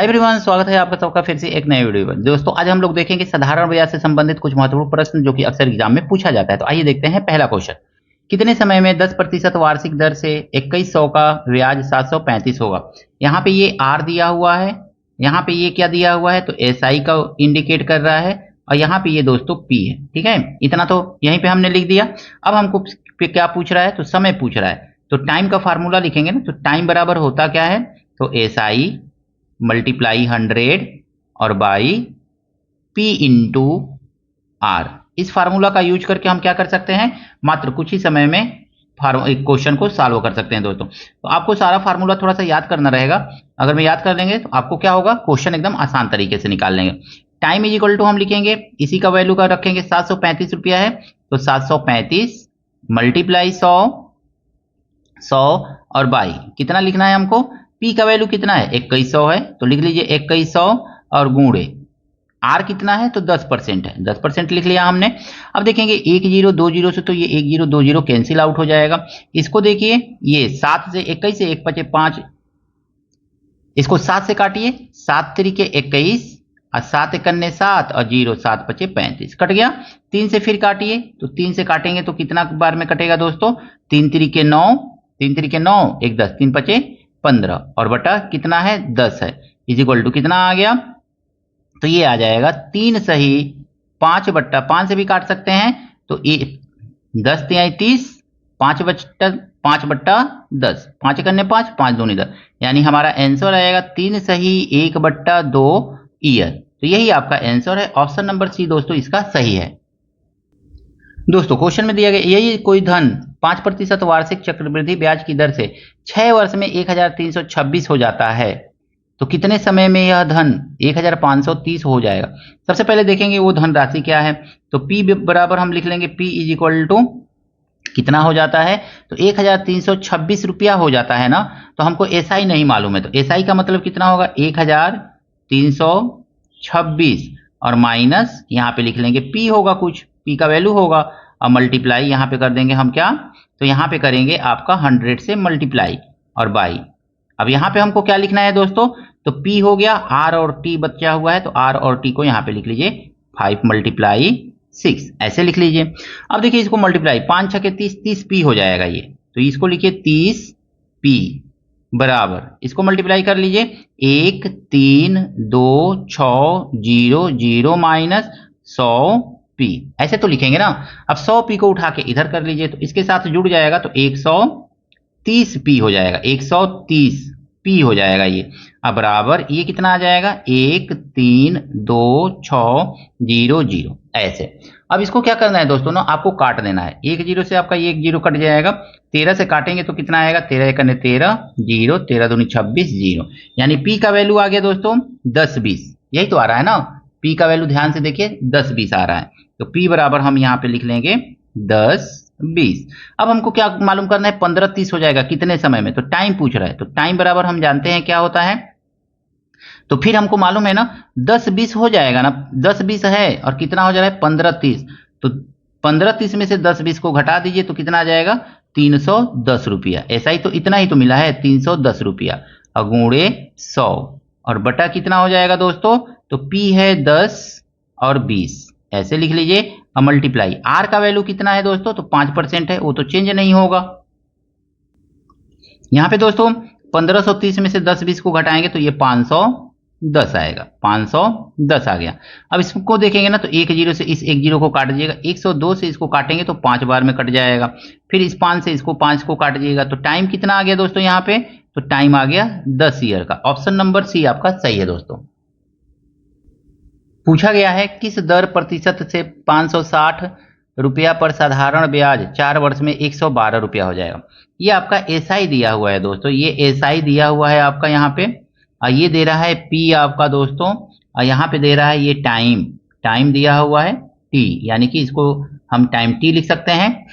Hi everyone, स्वागत है आपका सबका फिर से एक नए वीडियो में। दोस्तों आज हम लोग देखेंगे साधारण ब्याज से संबंधित कुछ महत्वपूर्ण प्रश्न जो कि अक्सर एग्जाम में पूछा जाता है। तो आइए देखते हैं पहला क्वेश्चन। कितने समय में 10% वार्षिक दर से 2100 का ब्याज 735 होगा। यहाँ पे ये आर दिया हुआ है, यहाँ पे ये क्या दिया हुआ है तो एसआई का इंडिकेट कर रहा है, और यहाँ पे ये दोस्तों पी है। ठीक है, इतना तो यहीं पे हमने लिख दिया। अब हमको क्या पूछ रहा है तो समय पूछ रहा है, तो टाइम का फार्मूला लिखेंगे ना। तो टाइम बराबर होता क्या है तो एसआई मल्टीप्लाई 100 और बाई पी इंटू आर। इस फार्मूला का यूज करके हम क्या कर सकते हैं, मात्र कुछ ही समय में एक क्वेश्चन को सॉल्व कर सकते हैं दोस्तों। तो आपको सारा फार्मूला थोड़ा सा याद करना रहेगा। अगर मैं याद कर लेंगे तो आपको क्या होगा, क्वेश्चन एकदम आसान तरीके से निकाल लेंगे। टाइम इज इक्वल टू हम लिखेंगे, इसी का वैल्यू का रखेंगे 735 रुपया है, तो 735 मल्टीप्लाई 100 और बाई कितना लिखना है हमको, पी का वैल्यू कितना है 2100 है, तो लिख लीजिए 2100 और गुणे आर कितना है तो 10% है, 10% लिख लिया हमने। अब देखेंगे 1020 से तो ये 1020 कैंसिल आउट हो जाएगा। इसको देखिए, ये 7 से 21 से 1 बचे 5, इसको 7 से काटिए, 7 तरीके 21 और 7 एकन्ने 7 और 0 7 बचे 35, कट गया। 3 से फिर काटिए, तो 3 से काटेंगे तो कितना बार में कटेगा दोस्तों, 3 तरीके 9, 3 तरीके 9 1 10, 3 बचे 15 और बटा कितना है 10 है, इज इक्वल टू कितना आ गया तो ये आ जाएगा 3 सही 5 बट्टा 5 से भी काट सकते हैं, तो 10 तिहाई 30, 5 बट्टा 10, 5 करने 5, 5 दूनी 10, यानी हमारा आंसर आएगा 3 सही 1 बट्टा 2 ईयर। तो यही आपका आंसर है, ऑप्शन नंबर सी दोस्तों इसका सही है। दोस्तों क्वेश्चन में दिया गया यही कोई धन 5% वार्षिक चक्रवृद्धि ब्याज की दर से 6 वर्ष में 1326 हो जाता है, तो कितने समय में यह धन 1530 हो जाएगा। सबसे पहले देखेंगे वो धन राशि क्या है, तो P बराबर हम लिख लेंगे, P इज इक्वल टू कितना हो जाता है तो 1326 रुपया हो जाता है ना। तो हमको एसआई नहीं मालूम है, तो एसआई का मतलब कितना होगा 1326 और माइनस यहाँ पे लिख लेंगे P होगा, कुछ P का वैल्यू होगा, और मल्टीप्लाई यहाँ पे कर देंगे हम क्या, तो यहाँ पे करेंगे आपका 100 से मल्टीप्लाई और बाई। अब यहाँ पे हमको क्या लिखना है दोस्तों, तो P हो गया, R और T बचा हुआ है, तो R और T को यहाँ पे लिख लीजिए 5 मल्टीप्लाई 6, ऐसे लिख लीजिए। अब देखिए इसको मल्टीप्लाई 5 6 के 30, 30P हो जाएगा ये, तो इसको लिखिए 30P बराबर, इसको मल्टीप्लाई कर लीजिए 1 3 2 6 0 0 माइनस 100P, ऐसे तो लिखेंगे ना। अब 100P को उठा के इधर कर लीजिए, तो इसके साथ जुड़ जाएगा तो 130P हो जाएगा, 130P हो जाएगा ये। अब बराबर ये कितना आ जाएगा 1 3 2 6 0 0, ऐसे। अब इसको क्या करना है दोस्तों ना, आपको काट देना है, 1 0 से आपका ये 1 0 कट जाएगा, 13 से काटेंगे तो कितना आएगा 13 एकने 13 0, 13 दूनी 26 0, यानी P का वैल्यू आ गया दोस्तों 10 20, यही तो आ रहा है ना। P का वैल्यू ध्यान से देखिए 10 20 आ रहा है, तो P बराबर हम यहाँ पे लिख लेंगे 10 20। अब हमको क्या मालूम करना है, 15 30 हो जाएगा कितने समय में, तो टाइम पूछ रहा है, तो टाइम बराबर हम जानते हैं क्या होता है, तो फिर हमको मालूम है ना 10 20 हो जाएगा ना, 10 20 है और कितना हो जा रहा है 15 30, तो 15 30 में से 10 20 को घटा दीजिए तो कितना आ जाएगा 310 रुपया। ऐसा ही तो इतना ही तो मिला है 310 रुपया, और गुणे 100 और बटा कितना हो जाएगा दोस्तों, तो P है 10 और 20, ऐसे लिख लीजिए, और मल्टीप्लाई R का वैल्यू कितना है दोस्तों तो 5% है, वो तो चेंज नहीं होगा। यहाँ पे दोस्तों 1530 में से 10 20 को घटाएंगे तो ये 510 आएगा, 510 आ गया। अब इसको देखेंगे ना, तो 1 0 से इस 1 0 को काट दीजिएगा, 102 से इसको काटेंगे तो 5 बार में कट जाएगा, फिर इस 5 से इसको 5 को काट दीजिएगा, तो टाइम कितना आ गया दोस्तों यहाँ पे, तो टाइम आ गया 10 ईयर का। ऑप्शन नंबर सी आपका सही है दोस्तों। पूछा गया है किस दर प्रतिशत से 560 रुपया पर साधारण ब्याज 4 वर्ष में 112 रुपया हो जाएगा। ये आपका एसआई दिया हुआ है दोस्तों, ये एसआई दिया हुआ है आपका यहाँ पे, और ये दे रहा है पी आपका दोस्तों, और यहाँ पे दे रहा है ये टाइम दिया हुआ है टी, यानी कि इसको हम टाइम टी लिख सकते हैं।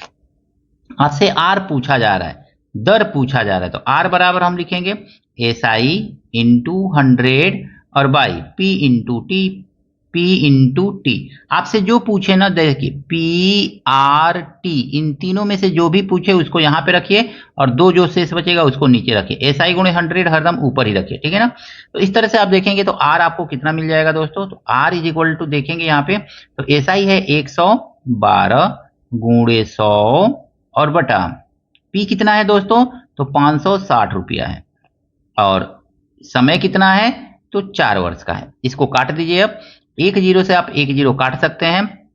आपसे आर पूछा जा रहा है, दर पूछा जा रहा है, तो आर बराबर हम लिखेंगे एसआई इंटू 100 और by P into T, P into T. आपसे जो पूछे ना, देखिए PRT, इन तीनों में से जो भी पूछे उसको यहाँ पे रखिए और दो जो शेष बचेगा उसको नीचे रखिए। SI गुणे 100 हरदम ऊपर ही रखिए, ठीक है ना। तो इस तरह से आप देखेंगे तो R आपको कितना मिल जाएगा दोस्तों, तो R इज इक्वल टू देखेंगे यहाँ पे तो SI है 112 गुणे 100 और बटा P कितना है दोस्तों, तो 560 रुपया है और समय कितना है, तो 4 वर्ष का है। इसको काट दीजिए। अब एक जीरो से आप एक जीरो काट सकते हैं,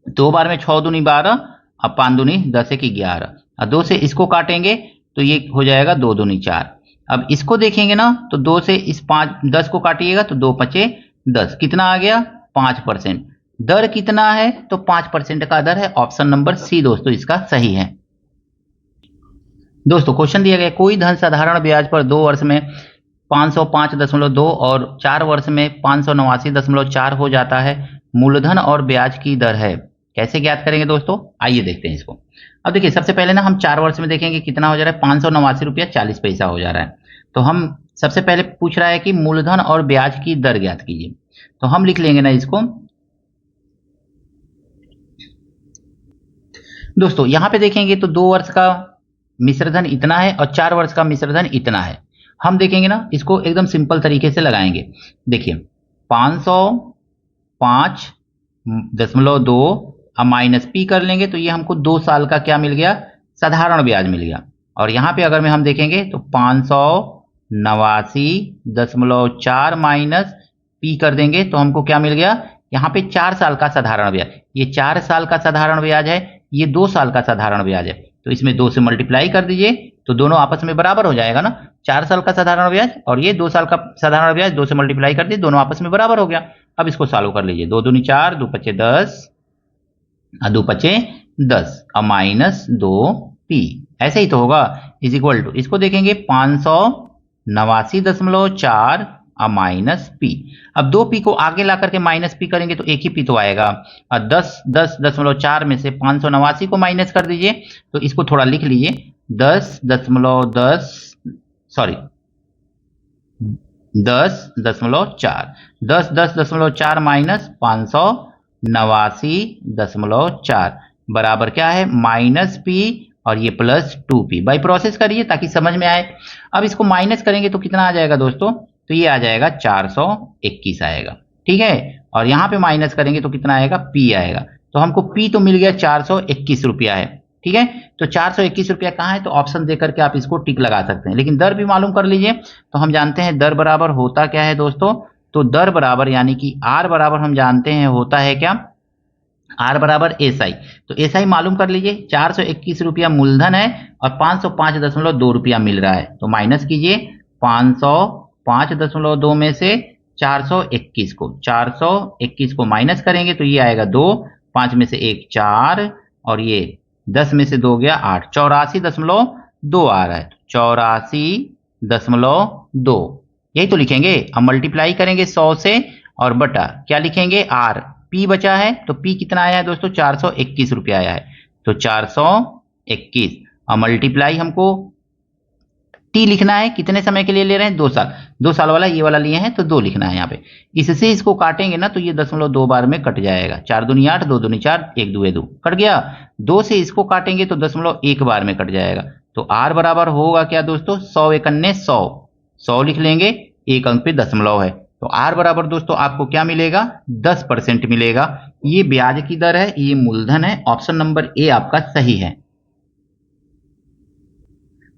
दो बार में 6 दूनी 12, अब 5 दूनी 10 एक 11, और 2 से इसको काटेंगे तो ये हो जाएगा 2 दूनी 4। अब इसको देखेंगे ना तो 2 से इस 10 को काटिएगा तो 2 पचे 10, कितना आ गया 5%। दर कितना है, तो 5% का दर है। ऑप्शन नंबर सी दोस्तों इसका सही है। दोस्तों क्वेश्चन दिया गया, कोई धन साधारण ब्याज पर 2 वर्ष में 505.2 और 4 वर्ष में 589.4 हो जाता है, मूलधन और ब्याज की दर है, कैसे ज्ञात करेंगे दोस्तों, आइए देखते हैं इसको। अब देखिए सबसे पहले ना हम 4 वर्ष में देखेंगे कितना हो जा रहा है, 589 रुपया 40 पैसा हो जा रहा है। तो हम सबसे पहले पूछ रहा है कि मूलधन और ब्याज की दर ज्ञात कीजिए, तो हम लिख लेंगे ना इसको। दोस्तों यहां पे देखेंगे तो 2 वर्ष का मिश्रधन इतना है और 4 वर्ष का मिश्रधन इतना है। हम देखेंगे ना इसको एकदम सिंपल तरीके से लगाएंगे। देखिए 505.2 अब माइनस पी कर लेंगे तो ये हमको 2 साल का क्या मिल गया, साधारण ब्याज मिल गया। और यहाँ पे अगर में हम देखेंगे तो 589.4 माइनस पी कर देंगे तो हमको क्या मिल गया, यहाँ पे 4 साल का साधारण ब्याज। ये 4 साल का साधारण ब्याज है, ये 2 साल का साधारण ब्याज है, तो इसमें 2 से मल्टीप्लाई कर दीजिए तो दोनों आपस में बराबर हो जाएगा ना। 4 साल का साधारण ब्याज और ये 2 साल का साधारण ब्याज, 2 से मल्टीप्लाई कर दिए दोनों आपस में बराबर हो गया। अब इसको सॉल्व कर लीजिए, 2 दूनी 4, 2 पचे 10, 2 पचे 10 और माइनस 2p, ऐसे ही तो होगा, इज इक्वल टू इसको देखेंगे 589.4 और माइनस पी। अब 2p को आगे ला करके माइनस पी करेंगे तो एक ही पी तो आएगा, और 10.4 में से 589 को माइनस कर दीजिए तो इसको थोड़ा लिख लीजिए 10.4 10.4 माइनस 589.4 बराबर क्या है, माइनस पी और ये प्लस 2p। बाई प्रोसेस करिए ताकि समझ में आए। अब इसको माइनस करेंगे तो कितना आ जाएगा दोस्तों, तो ये आ जाएगा 421 आएगा, ठीक है। और यहाँ पे माइनस करेंगे तो कितना आएगा, p आएगा। तो हमको p तो मिल गया 421 रुपया है, ठीक है। तो 421 रुपया कहाँ है, तो ऑप्शन दे करके आप इसको टिक लगा सकते हैं। लेकिन दर भी मालूम कर लीजिए। तो हम जानते हैं दर बराबर होता क्या है दोस्तों, तो दर बराबर यानी कि आर बराबर हम जानते हैं होता है क्या, आर बराबर एसआई। तो एसआई मालूम कर लीजिए, 421 रुपया मूलधन है और 505.2 रुपया मिल रहा है। तो माइनस कीजिए 505.2 में से 421 को माइनस करेंगे तो ये आएगा 2, 5 में से 1 4 और ये 10 में से 2 गया 8, 84.2 आ रहा है, 84.2 यही तो लिखेंगे। अब मल्टीप्लाई करेंगे 100 से और बटा क्या लिखेंगे, आर, पी बचा है तो पी कितना आया है दोस्तों, 421 रुपया आया है। तो 421 और मल्टीप्लाई हमको टी लिखना है, कितने समय के लिए ले रहे हैं, 2 साल, 2 साल वाला ये वाला लिए हैं तो 2 लिखना है यहाँ पे। इससे इसको काटेंगे ना तो ये 0.2 बार में कट जाएगा, 4 दूनी 8, 2 दूनी 4, 1 2 2 कट गया। 2 से इसको काटेंगे तो 0.1 बार में कट जाएगा। तो आर बराबर होगा क्या दोस्तों, 100 एकन्ने 100 लिख लेंगे, एक अंक पे दशमलव है। तो आर बराबर दोस्तों आपको क्या मिलेगा, 10% मिलेगा। ये ब्याज की दर है, ये मूलधन है। ऑप्शन नंबर ए आपका सही है।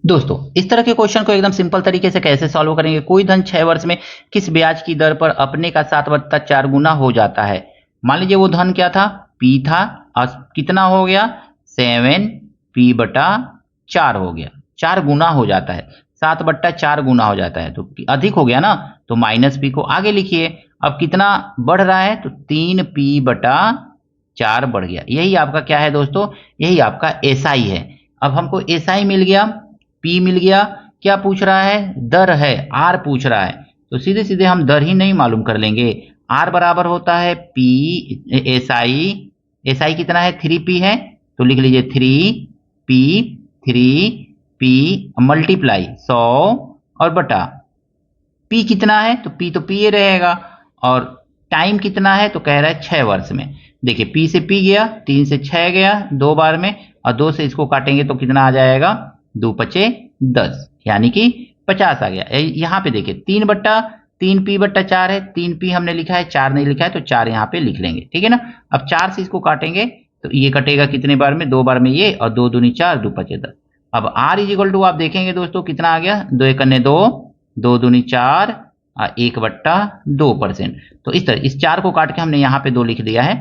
दोस्तों इस तरह के क्वेश्चन को एकदम सिंपल तरीके से कैसे सॉल्व करेंगे, कोई धन 6 वर्ष में किस ब्याज की दर पर अपने का 7/4 गुना हो जाता है। मान लीजिए वो धन क्या था, पी था, और कितना हो गया 7p/4 हो गया, 4 गुना हो जाता है, 7/4 गुना हो जाता है, तो अधिक हो गया ना, तो माइनस पी को आगे लिखिए। अब कितना बढ़ रहा है, तो 3p/4 बढ़ गया। यही आपका क्या है दोस्तों, यही आपका एसआई है। अब हमको एसआई मिल गया, पी मिल गया, क्या पूछ रहा है, दर है, आर पूछ रहा है। तो सीधे सीधे हम दर ही नहीं मालूम कर लेंगे। आर बराबर होता है पी एसआई, एसआई कितना है 3p है, तो लिख लीजिए 3p मल्टीप्लाई 100 और बटा पी कितना है, तो पी तो पी रहेगा, और टाइम कितना है, तो कह रहा है 6 वर्ष में। देखिए पी से पी गया, 3 से 6 गया 2 बार में, और 2 से इसको काटेंगे तो कितना आ जाएगा, 2 पचे 10, यानी कि 50 आ गया। यहाँ पे देखिए 3/3p/4 है, 3p हमने लिखा है, 4 नहीं लिखा है, तो 4 यहाँ पे लिख लेंगे, ठीक है ना। अब 4 से इसको काटेंगे तो ये कटेगा कितने बार में, 2 बार में ये, और 2 दूनी 4, 2 पचे 10। अब r इजिकल टू आप देखेंगे दोस्तों कितना आ गया, 2 एकन्ने 2, 2 दूनी 4, 1/2%। तो इस तरह इस 4 को काट के हमने यहाँ पे 2 लिख दिया है,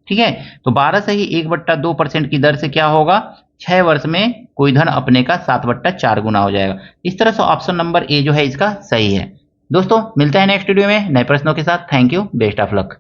ठीक है। तो 12 से ही 1/2% की दर से क्या होगा, 6 वर्ष में कोई धन अपने का 7/4 गुना हो जाएगा। इस तरह से ऑप्शन नंबर ए जो है इसका सही है। दोस्तों मिलते हैं नेक्स्ट वीडियो में नए प्रश्नों के साथ। Thank you, best of luck.